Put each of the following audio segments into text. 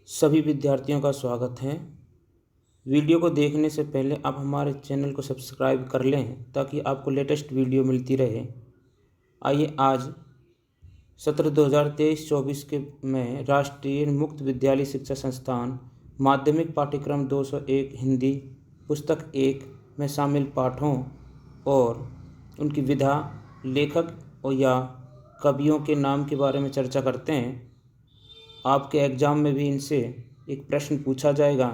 सभी विद्यार्थियों का स्वागत है। वीडियो को देखने से पहले आप हमारे चैनल को सब्सक्राइब कर लें ताकि आपको लेटेस्ट वीडियो मिलती रहे। आइए आज सत्र 2023-24 के में राष्ट्रीय मुक्त विद्यालय शिक्षा संस्थान माध्यमिक पाठ्यक्रम 201 हिंदी पुस्तक 1 में शामिल पाठों और उनकी विधा, लेखक और या कवियों के नाम के बारे में चर्चा करते हैं। आपके एग्ज़ाम में भी इनसे एक प्रश्न पूछा जाएगा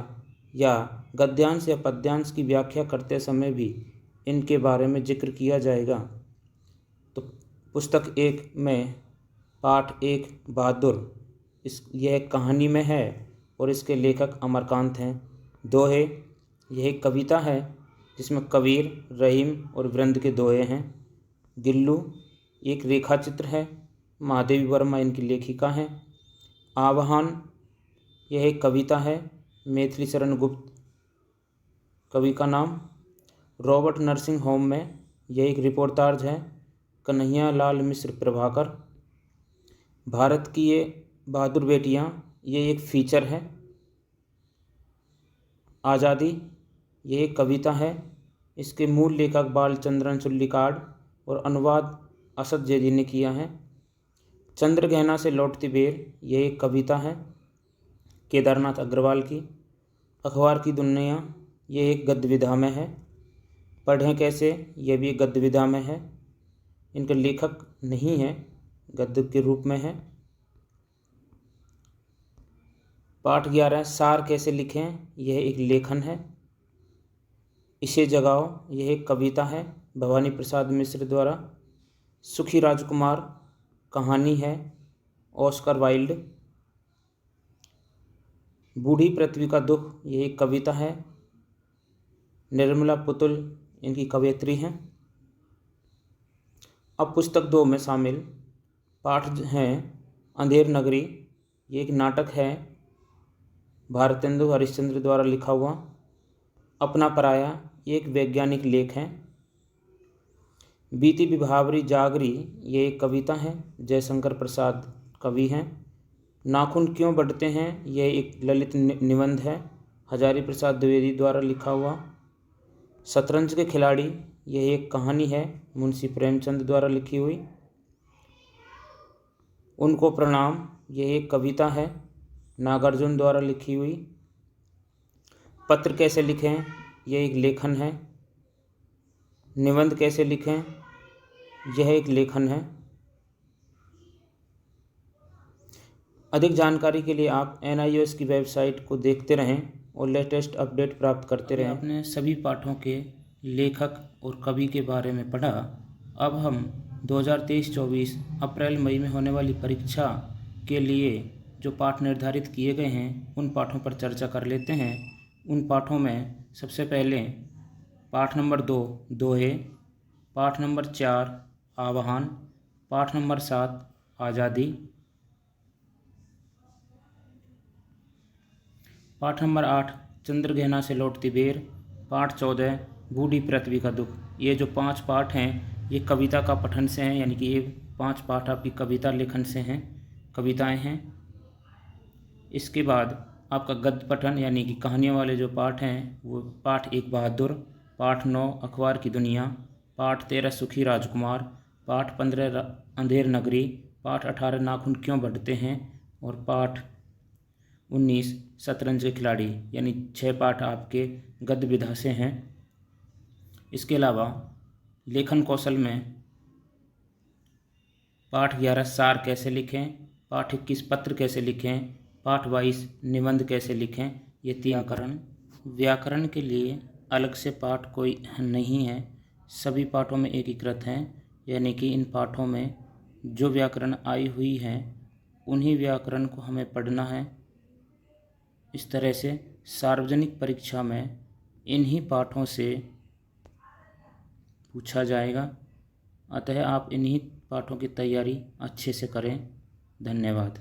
या गद्यांश या पद्यांश की व्याख्या करते समय भी इनके बारे में जिक्र किया जाएगा। तो पुस्तक 1 में पाठ 1 बहादुर यह कहानी में है और इसके लेखक अमरकांत हैं। दोहे यह एक कविता है जिसमें कबीर, रहीम और वृंद के दोहे हैं। गिल्लू एक रेखा चित्र है, महादेवी वर्मा इनकी लेखिका हैं। आवाहन यह एक कविता है, मैथिली शरण गुप्त कवि का नाम। रॉबर्ट नर्सिंग होम में यह एक रिपोर्टाज है, कन्हैया लाल मिश्र प्रभाकर। भारत की ये बहादुर बेटियां ये एक फीचर है। आज़ादी यह एक कविता है, इसके मूल लेखक बालचंद्रन चुल्लिकाड और अनुवाद असद जैदी ने किया है। चंद्रगहना से लौटती बेर यह एक कविता है, केदारनाथ अग्रवाल की। अखबार की दुनिया ये एक गद्य विधा में है। पढ़ें कैसे यह भी एक गद्य विधा में है, इनके लेखक नहीं है, गद्य के रूप में है। पाठ 11 सार कैसे लिखें यह एक लेखन है। इसे जगाओ यह एक कविता है, भवानी प्रसाद मिश्र द्वारा। सुखी राजकुमार कहानी है, ऑस्कर वाइल्ड। बूढ़ी पृथ्वी का दुख यह एक कविता है, निर्मला पुतुल इनकी कवयित्री हैं। अब पुस्तक 2 में शामिल पाठ हैं अंधेर नगरी, ये एक नाटक है, भारतेंदु हरिश्चंद्र द्वारा लिखा हुआ। अपना पराया ये एक वैज्ञानिक लेख है। बीती विभावरी जागरी ये एक कविता है, जयशंकर प्रसाद कवि हैं। नाखून क्यों बढ़ते हैं यह एक ललित निबंध है, हजारी प्रसाद द्विवेदी द्वारा लिखा हुआ। शतरंज के खिलाड़ी यह एक कहानी है, मुंशी प्रेमचंद द्वारा लिखी हुई। उनको प्रणाम यह एक कविता है, नागार्जुन द्वारा लिखी हुई। पत्र कैसे लिखें यह एक लेखन है। निबंध कैसे लिखें यह एक लेखन है। अधिक जानकारी के लिए आप NIOS की वेबसाइट को देखते रहें और लेटेस्ट अपडेट प्राप्त करते रहें। आपने सभी पाठों के लेखक और कवि के बारे में पढ़ा। अब हम 2023-24 अप्रैल मई में होने वाली परीक्षा के लिए जो पाठ निर्धारित किए गए हैं उन पाठों पर चर्चा कर लेते हैं। उन पाठों में सबसे पहले पाठ नंबर 2 दोहे, पाठ नंबर 4 आवाहन, पाठ नंबर 7 आज़ादी, पाठ नंबर 8 चंद्रगहना से लौटती बेर, पाठ 14 बूढ़ी पृथ्वी का दुख। ये जो 5 पाठ हैं ये कविता का पठन से हैं, यानी कि ये 5 पाठ आपकी कविता लेखन से हैं, कविताएं हैं। इसके बाद आपका गद्य पठन यानी कि कहानियों वाले जो पाठ हैं वो पाठ 1 बहादुर, पाठ 9 अखबार की दुनिया, पाठ 13 सुखी राजकुमार, पाठ 15 अंधेर नगरी, पाठ 18 नाखून क्यों बढ़ते हैं और पाठ 19 शतरंज के खिलाड़ी। यानी 6 पाठ आपके गद्य विधा से हैं। इसके अलावा लेखन कौशल में पाठ 11 सार कैसे लिखें, पाठ 21 पत्र कैसे लिखें, पाठ 22 निबंध कैसे लिखें, ये 3 व्याकरण के लिए अलग से पाठ कोई नहीं है, सभी पाठों में एकीकृत हैं। यानी कि इन पाठों में जो व्याकरण आई हुई हैं उन्हीं व्याकरण को हमें पढ़ना है। इस तरह से सार्वजनिक परीक्षा में इन्हीं पाठों से पूछा जाएगा, अतः आप इन्हीं पाठों की तैयारी अच्छे से करें। धन्यवाद।